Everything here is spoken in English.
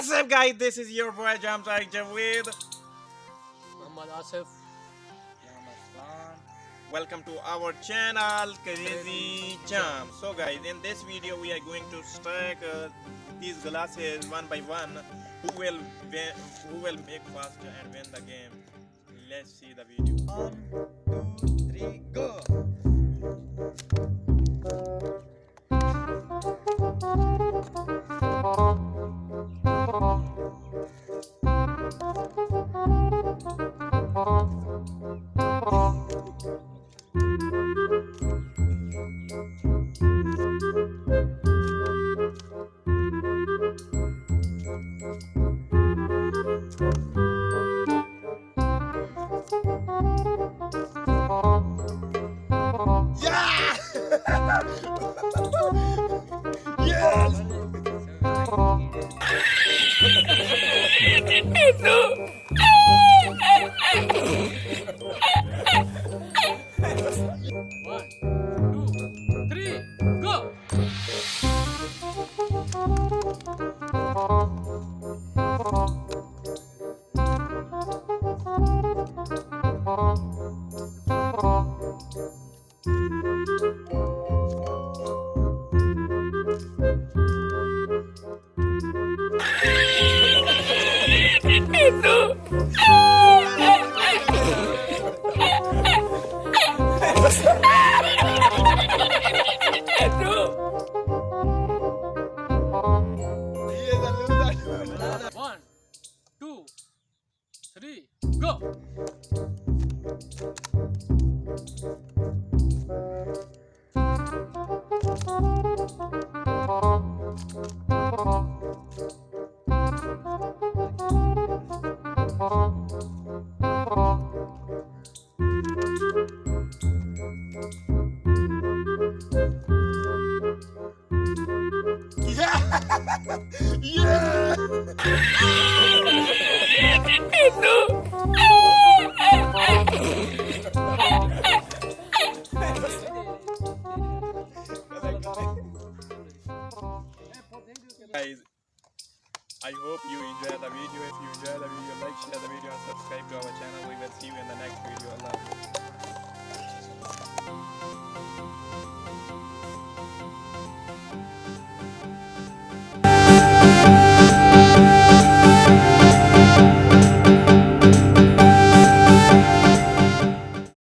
What's up, guys? This is your boy Jaam with Muhammad Asif. welcome to our channel Crazy Jaam. So, guys, in this video, we are going to stack these glasses one by one. Who will make faster and win the game? Let's see the video. 1, 2, 3, go! Yeah! Yes! One, two, three, go! He is a loser. One, two, three, go! Yeah! Yeah! Guys, I hope you enjoy the video. If you enjoy the video, like, share the video, and subscribe to our channel. We will see you in the next video. Allah Hafiz.